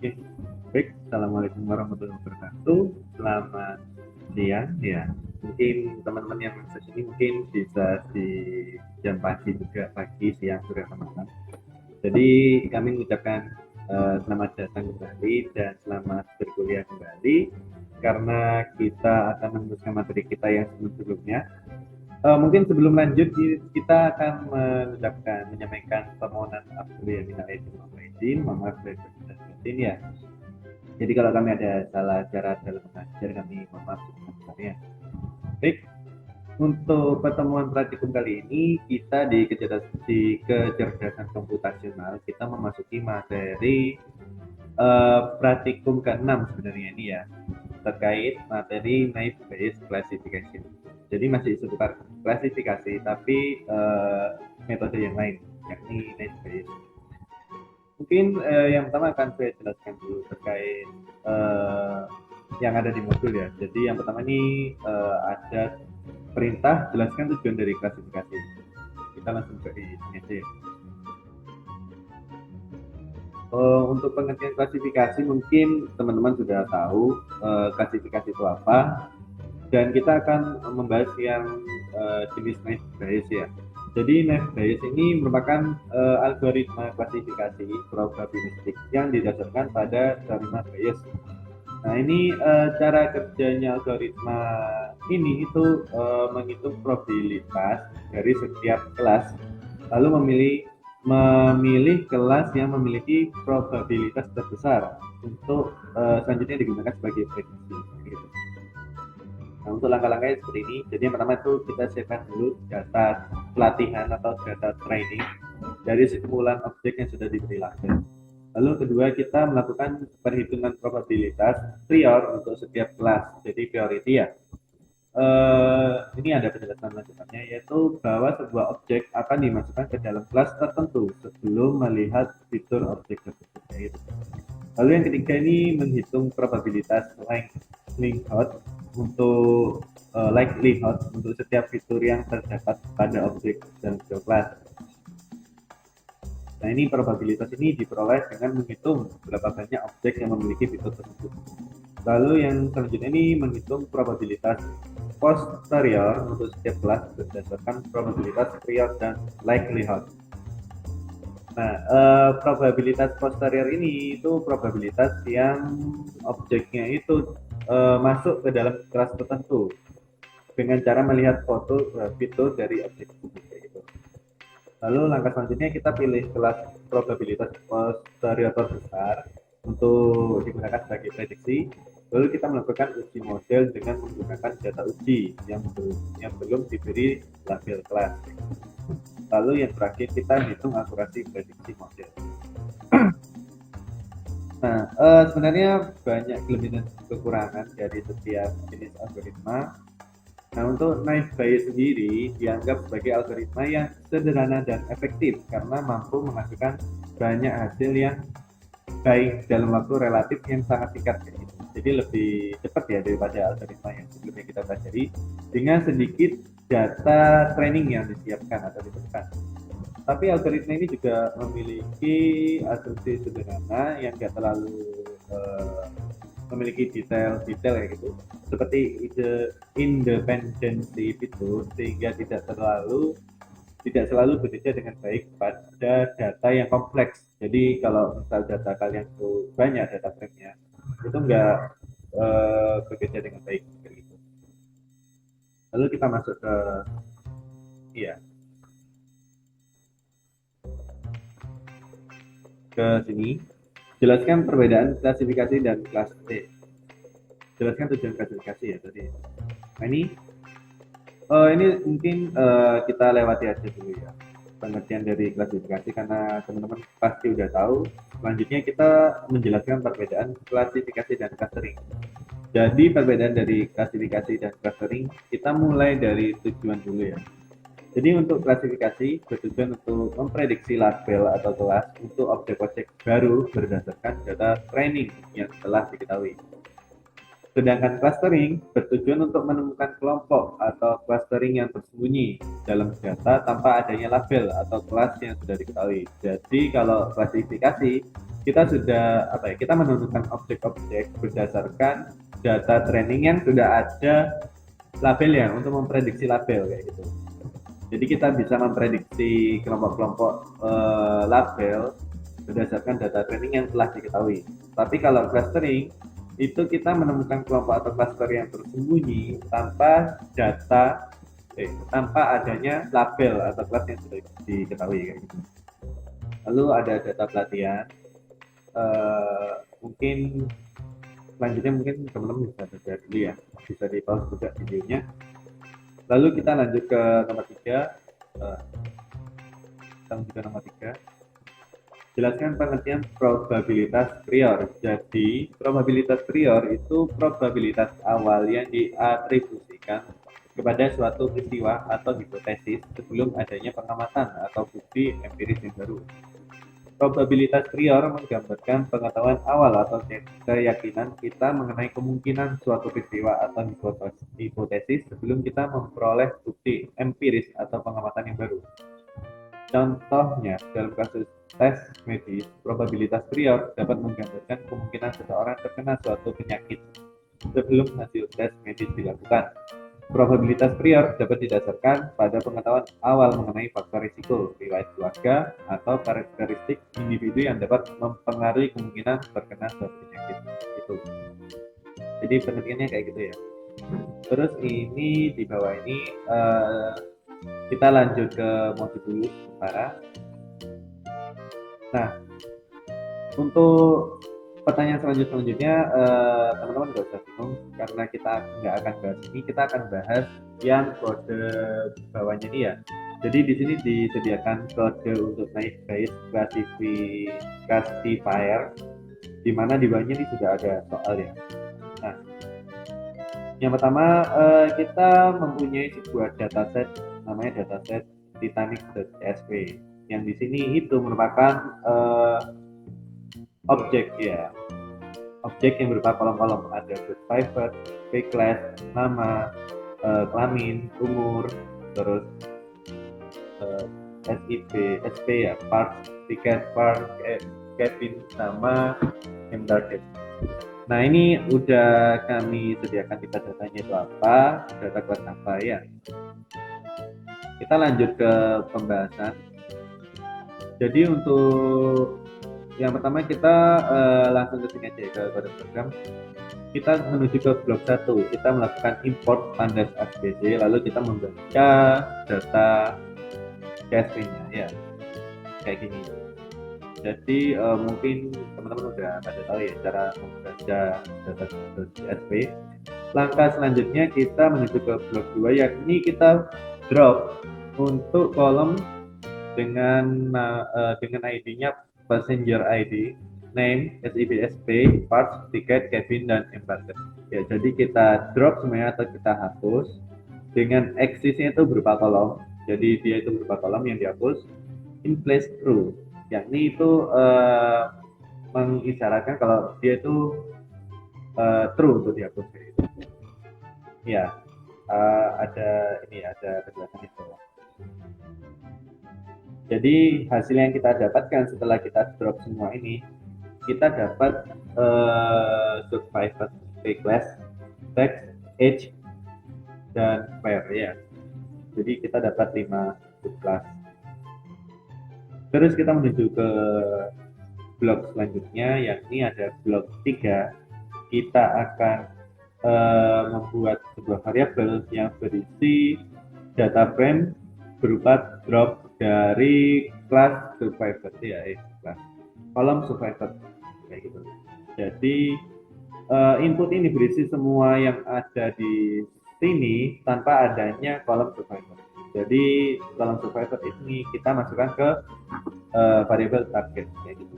Oke, baik. Assalamualaikum warahmatullahi wabarakatuh. Selamat siang. Ya, mungkin teman-teman yang akses ini mungkin bisa di jam pagi juga, pagi, siang, sore, atau malam. Jadi kami mengucapkan selamat datang kembali dan selamat berkuliah kembali karena kita akan meneruskan materi kita yang sebelumnya. Mungkin sebelum lanjut kita akan menyampaikan permohonan maaf dulu ya, minal aidin wal faizin, mohon maaf lahir dan batin ya. Jadi kalau kami ada salah cara dalam mengajar, kami mohon maaf sebesar-besarnya. Baik, untuk pertemuan praktikum kali ini kita di kecerdasan komputasional kita memasuki materi praktikum ke-6 sebenarnya ini ya, terkait materi naive Bayes classification. Jadi masih seputar klasifikasi tapi metode yang lain, yakni naive Bayes. Mungkin yang pertama akan saya jelaskan dulu terkait uh, yang ada di modul ya. Jadi yang pertama ini ada perintah jelaskan tujuan dari klasifikasi. Kita langsung ke ini aja ya. Untuk pengertian klasifikasi mungkin teman-teman sudah tahu klasifikasi itu apa, dan kita akan membahas yang jenis naive Bayes ya. Jadi naive Bayes ini merupakan algoritma klasifikasi probabilistik yang didasarkan pada teorema Bayes. Nah ini cara kerjanya algoritma ini itu menghitung probabilitas dari setiap kelas, lalu memilih kelas yang memiliki probabilitas terbesar untuk selanjutnya digunakan sebagai prediksi. Gitu. Nah untuk langkah-langkahnya seperti ini. Jadi yang pertama itu kita siapkan dulu data pelatihan atau data training dari sekumpulan objek yang sudah diberi label. Lalu kedua kita melakukan perhitungan probabilitas prior untuk setiap kelas. Jadi priority ya. Ini ada penjelasan lanjutannya, yaitu bahwa sebuah objek akan dimasukkan ke dalam kelas tertentu sebelum melihat fitur objek tersebut. Lalu yang ketiga ini menghitung probabilitas likelihood untuk setiap fitur yang terdapat pada objek dalam sebuah kelas. Nah ini probabilitas ini diperoleh dengan menghitung berapa banyak objek yang memiliki fitur tersebut. Lalu yang selanjutnya ini menghitung probabilitas posterior untuk setiap kelas berdasarkan probabilitas prior dan likelihood. Nah, probabilitas posterior ini itu probabilitas yang objeknya itu masuk ke dalam kelas tertentu dengan cara melihat foto fitur dari objek tersebut. Lalu langkah selanjutnya kita pilih kelas probabilitas posterior terbesar untuk digunakan sebagai prediksi. Lalu kita melakukan uji model dengan menggunakan data uji yang belum diberi label kelas. Lalu yang terakhir kita hitung akurasi prediksi model. Nah, sebenarnya banyak kelebihan dan kekurangan dari setiap jenis algoritma. Nah, untuk naive Bayes sendiri dianggap sebagai algoritma yang sederhana dan efektif karena mampu menghasilkan banyak hasil yang baik dalam waktu relatif yang sangat singkat. Jadi lebih cepat ya daripada algoritma yang sebelumnya kita pelajari dengan sedikit data training yang disiapkan atau diperlukan. Tapi algoritma ini juga memiliki asumsi sederhana yang tidak terlalu memiliki detail-detail ya gitu, seperti ide independensi fitur, sehingga tidak selalu bekerja dengan baik pada data yang kompleks. Jadi kalau misal data kalian itu banyak data frame-nya, itu enggak bekerja dengan baik gitu. Lalu kita masuk ke iya ke sini. Jelaskan perbedaan klasifikasi dan kelas T. Jelaskan tujuan klasifikasi ya tadi. Nah ini mungkin kita lewati aja dulu ya pengertian dari klasifikasi karena teman-teman pasti udah tahu. Selanjutnya kita menjelaskan perbedaan klasifikasi dan clustering. Jadi perbedaan dari klasifikasi dan clustering kita mulai dari tujuan dulu ya. Jadi untuk klasifikasi bertujuan untuk memprediksi label atau kelas untuk objek-objek baru berdasarkan data training yang telah diketahui. Sedangkan clustering bertujuan untuk menemukan kelompok atau clustering yang tersembunyi dalam data tanpa adanya label atau kelas yang sudah diketahui. Jadi kalau klasifikasi kita sudah kita menentukan objek-objek berdasarkan data training yang sudah ada labelnya untuk memprediksi label kayak gitu. Jadi kita bisa memprediksi kelompok-kelompok label berdasarkan data training yang telah diketahui. Tapi kalau clustering itu kita menemukan kelompok atau cluster yang tersembunyi tanpa tanpa adanya label atau kelas yang sudah diketahui kayak gitu. Lalu ada data pelatihan. Mungkin selanjutnya mungkin teman-teman bisa baca dulu ya, bisa di pause juga videonya. Lalu kita lanjut ke nomor 3. Kita lanjut ke nomor 3. Jelaskan pengertian probabilitas prior. Jadi, probabilitas prior itu probabilitas awal yang diatribusikan kepada suatu peristiwa atau hipotesis sebelum adanya pengamatan atau bukti empiris yang baru. Probabilitas prior menggambarkan pengetahuan awal atau keyakinan kita mengenai kemungkinan suatu peristiwa atau hipotesis sebelum kita memperoleh bukti empiris atau pengamatan yang baru. Contohnya, dalam kasus tes medis, probabilitas prior dapat menggambarkan kemungkinan seseorang terkena suatu penyakit sebelum hasil tes medis dilakukan. Probabilitas prior dapat didasarkan pada pengetahuan awal mengenai faktor risiko, riwayat keluarga, atau karakteristik individu yang dapat mempengaruhi kemungkinan terkena suatu penyakit. Itu. Jadi pengertiannya kayak gitu ya. Terus ini di bawah ini kita lanjut ke modul dulu sementara. Nah, untuk pertanyaan selanjutnya teman-teman nggak usah bingung karena kita nggak akan bahas ini, kita akan bahas yang kode bawahnya ini ya. Jadi di sini disediakan kode untuk naik base classifier di mana di bawahnya ini sudah ada soal ya. Nah, yang pertama kita mempunyai sebuah dataset namanya dataset Titanic.csv yang di sini itu merupakan objek ya, objek yang berupa kolom-kolom, ada survivor, class, nama, kelamin, umur, terus SIP, SP ya, part, tiket, part, cabin, nama, embarked. Nah ini udah kami sediakan kita datanya itu apa, data kelas apa ya. Kita lanjut ke pembahasan. Jadi untuk yang pertama kita langsung ke sini aja ke kode program. Kita menuju ke blok 1. Kita melakukan import pandas SBC, lalu kita membaca data CSV-nya ya. Kayak gini. Jadi mungkin teman-teman udah pada tahu ya cara membaca data CSV. Langkah selanjutnya kita menuju ke blok 2, yakni kita drop untuk kolom dengan ID-nya passenger ID, name, SIPSP, parts, tiket, cabin, dan embarked. Ya, jadi kita drop semuanya atau kita hapus dengan axis-nya itu berupa kolom. Jadi dia itu berupa kolom yang dihapus in place true, yakni itu mengisyaratkan kalau dia itu true untuk dihapus. Ya, ada penjelasan itu. Jadi hasil yang kita dapatkan setelah kita drop semua ini, kita dapat survivor, class, text, age, dan where ya. Jadi kita dapat 5 subclass. Terus kita menuju ke blok selanjutnya, yakni ada blok 3. Kita akan membuat sebuah variabel yang berisi data frame berupa drop dari kelas survivor ya, kelas kolom survivor kayak gitu. Jadi input ini berisi semua yang ada di sini tanpa adanya kolom survivor. Jadi kolom survivor ini kita masukkan ke variabel target kayak gitu.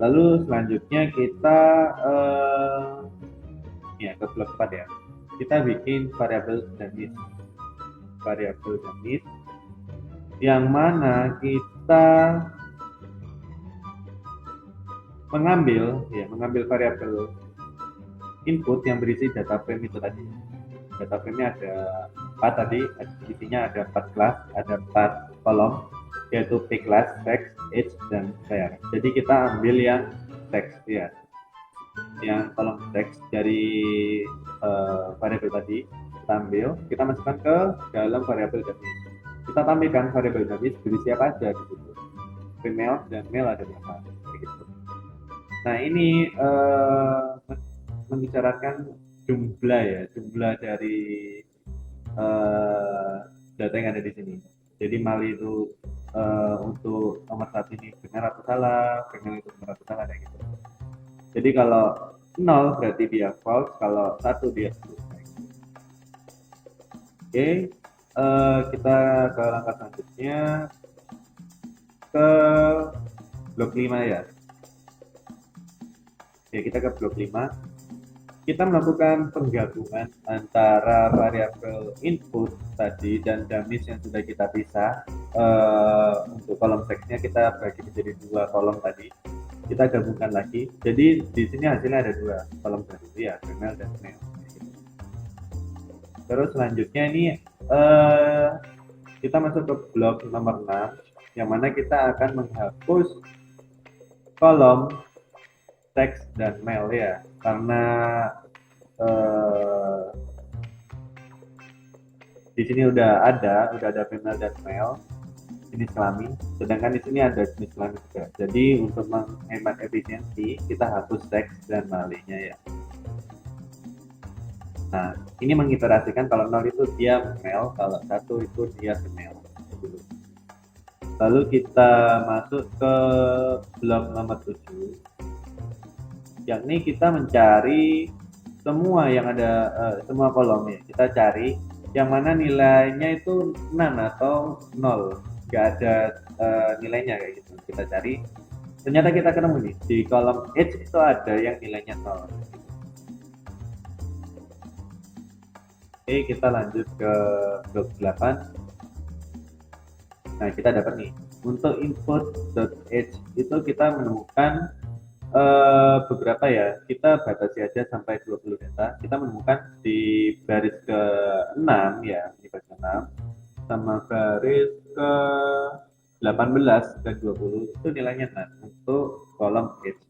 Lalu selanjutnya kita ya ke blok 4 ya. Kita bikin variabel dummies yang mana kita mengambil variabel input yang berisi data frame itu tadi. Data frame-nya ada 4 tadi, isinya ada 4 kelas, ada 4 kolom. yaitu p-class, text, age, dan share. Jadi kita ambil yang text ya, yang kolom teks dari variabel tadi kita ambil, kita masukkan ke dalam variabel dummy. Kita tampilkan variabel dummy berisi apa aja di situ. Female dan male ada berapa begitu. Nah ini membicarakan jumlah dari data yang ada di sini. Jadi Mali itu untuk nomor satu ini benar atau salah, female itu benar atau salah kayak gitu. Jadi kalau 0 berarti dia false, kalau 1 dia true. Oke, kita ke langkah selanjutnya, ke blok 5 ya. Oke, kita ke blok 5. Kita melakukan penggabungan antara variabel input tadi dan dummies yang sudah kita pisah. Untuk kolom teksnya kita bagi menjadi 2 kolom tadi. Kita gabungkan lagi. Jadi di sini hasilnya ada 2 kolom baru ya, female dan male. Terus selanjutnya ini kita masuk ke blok nomor 6, yang mana kita akan menghapus kolom teks dan male ya, karena di sini udah ada female dan male jenis kelamin, sedangkan di sini ada jenis kelamin juga. Jadi untuk menghemat efisiensi kita hapus teks dan male-nya ya. Nah ini mengiterasikan kalau 0 itu dia male, kalau 1 itu dia female. Lalu kita masuk ke blok nomor 7, yakni kita mencari semua yang ada semua kolomnya. Kita cari yang mana nilainya itu none atau 0, nggak ada nilainya kayak gitu. Kita cari, ternyata kita ketemu nih di kolom age itu ada yang nilainya 0. Oke, kita lanjut ke blok 8. Nah kita dapat nih untuk input.age itu kita menemukan beberapa ya, kita batasi aja sampai 20 data. Kita menemukan di baris ke-6 ya, di baris ke-6 sama baris ke-18 dan 20 itu nilainya 6 untuk kolom age.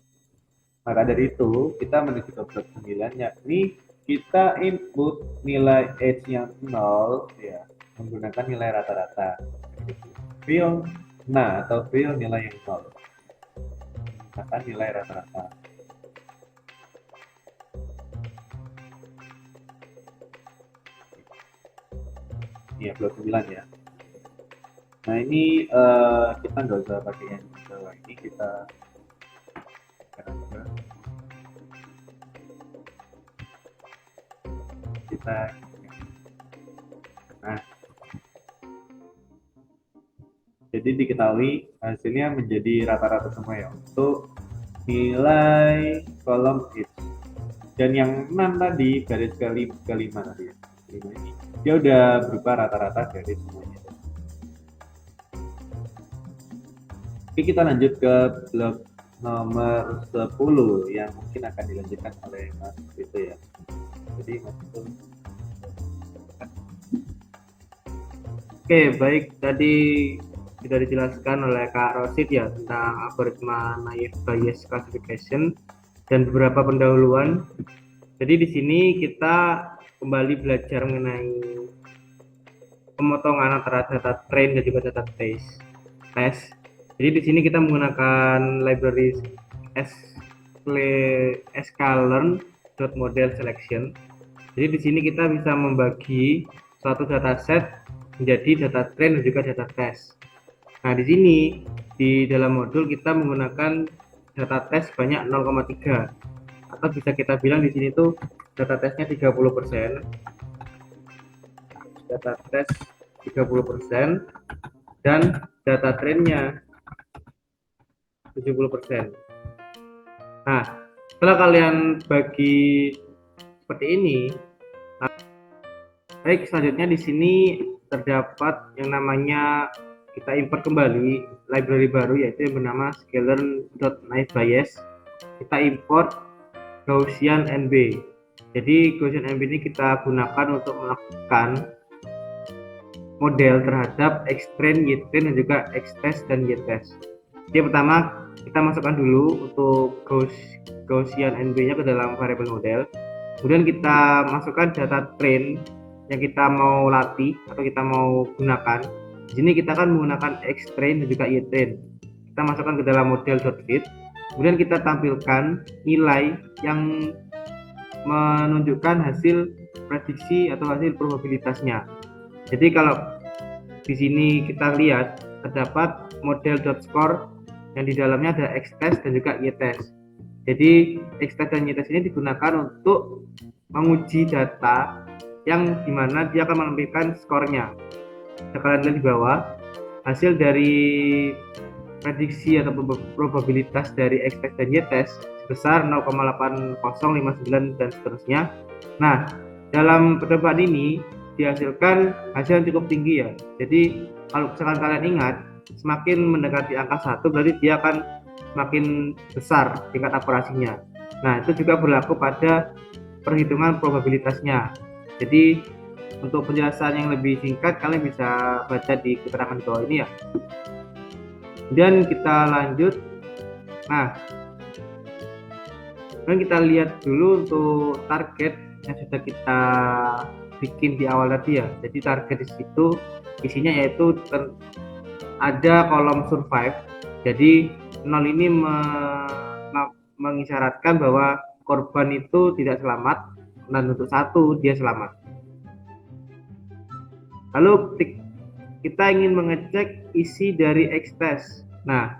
Maka dari itu kita menuju ke blok 9, yakni kita input nilai age yang 0 ya, menggunakan nilai rata-rata. Fill nah atau fill nilai yang 0. Akan nilai rata-rata. Ini ya blok 9 ya. Nah ini kita nggak usah pakai yang bawah ini, kita nah jadi diketahui hasilnya menjadi rata-rata semua ya untuk nilai kolom age. Dan yang 6 tadi garis ke-5 tadi ya, 5 ini dia udah berubah rata-rata dari semuanya. Oke, kita lanjut ke blok nomor 10 yang mungkin akan dilanjutkan oleh Mas Vito ya. Jadi Mas Vito. Oke, baik, tadi sudah dijelaskan oleh Kak Rosid ya tentang algoritma naive Bayes classification dan beberapa pendahuluan. Jadi di sini kita kembali belajar mengenai pemotongan antara data train dan juga data test. Jadi di sini kita menggunakan library sklearn.model selection. Jadi di sini kita bisa membagi suatu dataset menjadi data train dan juga data test. Nah, di sini di dalam modul kita menggunakan data test sebanyak 0,3 atau bisa kita bilang di sini tuh data testnya 30%. Data test 30% dan data trainnya 70%. Nah, setelah kalian bagi seperti ini, baik, selanjutnya di sini terdapat yang namanya kita import kembali library baru yaitu yang bernama sklearn.naivebayes. Kita import Gaussian NB. Jadi Gaussian NB ini kita gunakan untuk melakukan model terhadap X-train, Y-train, dan juga X-test dan Y-test. Jadi pertama kita masukkan dulu untuk Gaussian NB-nya ke dalam variabel model. Kemudian kita masukkan data train yang kita mau latih atau kita mau gunakan. Di sini kita akan menggunakan X-train dan juga Y-train. Kita masukkan ke dalam model.fit. Kemudian kita tampilkan nilai yang menunjukkan hasil prediksi atau hasil probabilitasnya. Jadi kalau di sini kita lihat terdapat model.score yang di dalamnya ada X-test dan juga Y-test. Jadi X-test dan Y-test ini digunakan untuk menguji data yang dimana dia akan menampilkan skornya. Kalian lihat di bawah hasil dari prediksi atau probabilitas dari X-test dan Y-test sebesar 0,8059 dan seterusnya. Nah, dalam percobaan ini dihasilkan hasil yang cukup tinggi ya. Jadi kalau misalkan kalian ingat, semakin mendekati angka 1 berarti dia akan semakin besar tingkat akurasinya. Nah, itu juga berlaku pada perhitungan probabilitasnya. Jadi untuk penjelasan yang lebih singkat kalian bisa baca di keterangan di bawah ini ya. Kemudian kita lanjut. Nah, kemudian kita lihat dulu untuk target yang sudah kita bikin di awal tadi ya. Jadi target di situ isinya yaitu ada kolom survive. Jadi 0 ini mengisyaratkan bahwa korban itu tidak selamat, dan untuk 1 dia selamat. Lalu kita ingin mengecek isi dari X-test. Nah,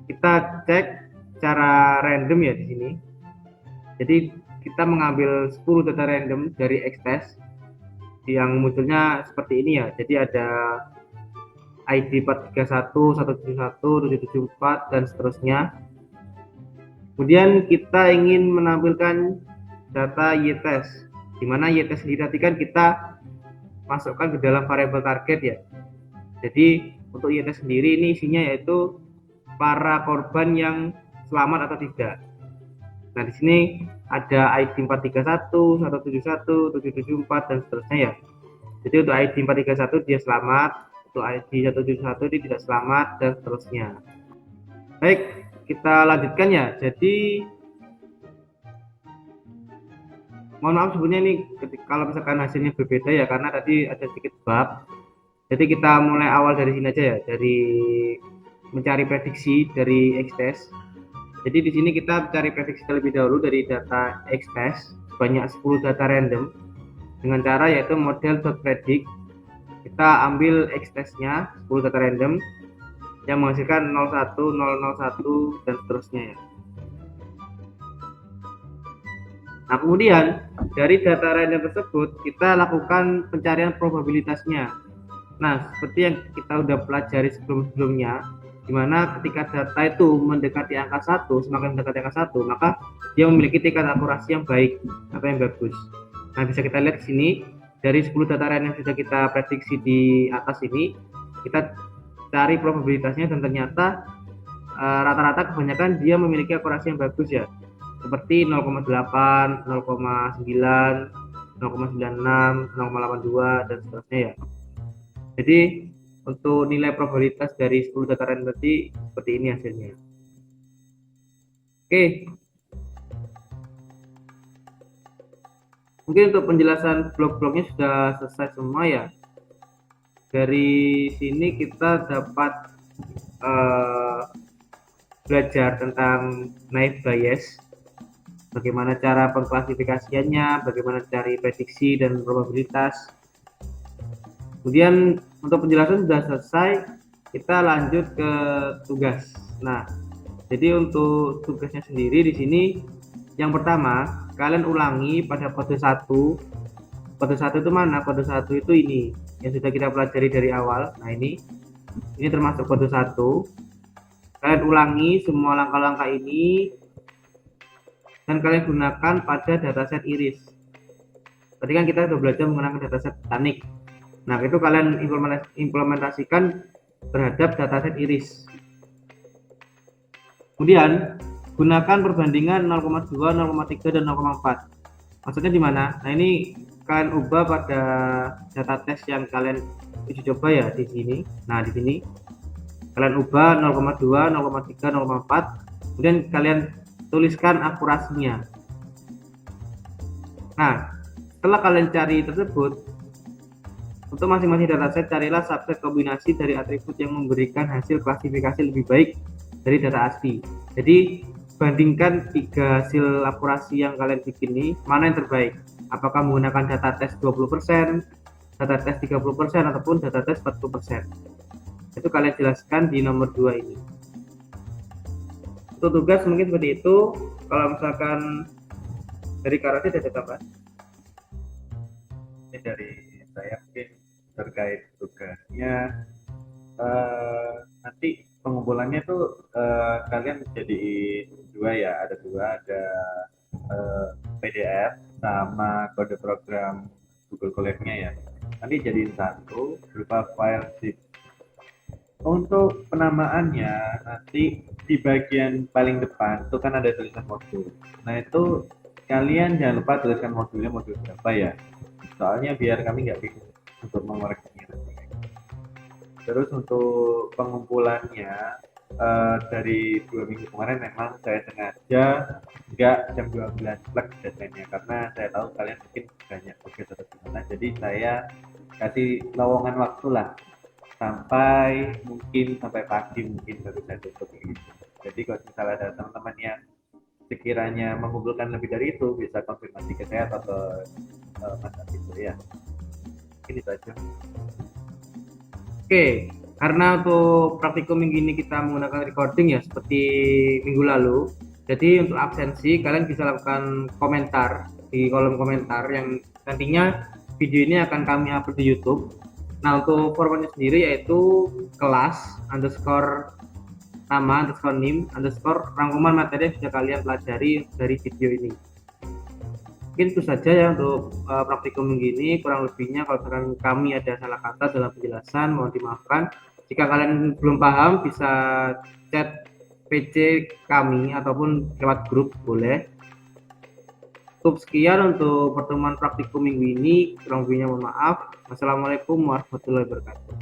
kita cek secara random ya di sini. Jadi kita mengambil 10 data random dari X-test yang munculnya seperti ini ya. Jadi ada ID 431, 171, 774 dan seterusnya. Kemudian kita ingin menampilkan data Y-test, di mana Y-test sendiri tadi kan kita masukkan ke dalam variabel target ya. Jadi untuk Y-test sendiri ini isinya yaitu para korban yang selamat atau tidak. Nah, di sini ada ID 431, 171, 774 dan seterusnya ya. Jadi untuk ID 431 dia selamat, untuk ID 171 dia tidak selamat dan seterusnya. Baik, kita lanjutkan ya. Jadi mohon maaf sebetulnya ini kalau misalkan hasilnya berbeda ya, karena tadi ada sedikit bug. Jadi kita mulai awal dari sini aja ya, dari mencari prediksi dari X-test. Jadi di sini kita mencari prediksi terlebih dahulu dari data X-test banyak 10 data random dengan cara yaitu model.predict. Kita ambil X-testnya 10 data random yang menghasilkan 01, 001 dan seterusnya ya. Nah, kemudian dari data random tersebut kita lakukan pencarian probabilitasnya. Nah, seperti yang kita udah pelajari sebelum-sebelumnya, di mana ketika data itu mendekati angka 1, semakin mendekati angka 1, maka dia memiliki tingkat akurasi yang baik atau yang bagus. Nah, bisa kita lihat di sini dari 10 data random yang sudah kita prediksi di atas ini, kita cari probabilitasnya dan ternyata rata-rata kebanyakan dia memiliki akurasi yang bagus ya. Seperti 0,8, 0,9, 0,96, 0,82 dan seterusnya ya. Jadi untuk nilai probabilitas dari 10 data random tadi seperti ini hasilnya. Oke. Mungkin untuk penjelasan blok-bloknya sudah selesai semua ya. Dari sini kita dapat belajar tentang naive Bayes, bagaimana cara pengklasifikasiannya, bagaimana cari prediksi dan probabilitas. Kemudian untuk penjelasan sudah selesai, kita lanjut ke tugas. Nah, jadi untuk tugasnya sendiri di sini yang pertama, kalian ulangi pada kode 1. Kode 1 itu mana? Kode 1 itu ini yang sudah kita pelajari dari awal. Nah, ini termasuk kode 1. Kalian ulangi semua langkah-langkah ini dan kalian gunakan pada dataset iris. Tadi kan kita sudah belajar menggunakan dataset Titanic. Nah, itu kalian implementasikan terhadap dataset iris. Kemudian gunakan perbandingan 0,2, 0,3 dan 0,4. Maksudnya di mana? Nah, ini kalian ubah pada data tes yang kalian uji coba ya di sini. Nah, di sini kalian ubah 0,2, 0,3, 0,4, kemudian kalian tuliskan akurasinya. Nah, setelah kalian cari tersebut, untuk masing-masing dataset carilah subset kombinasi dari atribut yang memberikan hasil klasifikasi lebih baik dari data asli. Jadi bandingkan 3 hasil akurasi yang kalian bikin ini, mana yang terbaik? Apakah menggunakan data tes 20%, data tes 30%, ataupun data tes 40%? Itu kalian jelaskan di nomor 2 ini. Untuk tugas mungkin seperti itu. Kalau misalkan dari Karasi ada tambahan? Ini dari saya mungkin terkait tugasnya, nanti pengumpulannya tuh kalian jadi dua ya, ada PDF sama kode program Google Colab-nya ya. Nanti jadiin satu berupa file zip. Untuk penamaannya nanti di bagian paling depan itu kan ada tulisan modul. Nah itu kalian jangan lupa tuliskan modulnya modul berapa ya. Soalnya biar kami nggak bingung untuk mengoreksinya nanti. Terus untuk pengumpulannya dari 2 minggu kemarin memang saya sengaja nggak jam 12 flag deadline-nya karena saya tahu kalian mungkin banyak tugas atau gimana, jadi saya kasih lowongan waktu lah sampai pagi mungkin baru saya tutup gitu. Jadi kalau misalnya ada teman-teman yang sekiranya mengumpulkan lebih dari itu bisa konfirmasi ke saya atau ke Mas Adi ya. Ini saja. Oke, karena untuk praktikum minggu ini kita menggunakan recording ya seperti minggu lalu. Jadi untuk absensi kalian bisa lakukan komentar di kolom komentar yang nantinya video ini akan kami upload di YouTube. Nah untuk formatnya sendiri yaitu kelas underscore nama underscore nim underscore rangkuman materi yang sudah kalian pelajari dari video ini. Mungkin itu saja ya untuk praktikum minggu ini. Kurang lebihnya kalau misalkan kami ada salah kata dalam penjelasan mohon dimaafkan. Jika kalian belum paham bisa chat PC kami ataupun lewat grup boleh. Cukup sekian untuk pertemuan praktikum minggu ini. Kurang lebihnya mohon maaf. Wassalamualaikum warahmatullahi wabarakatuh.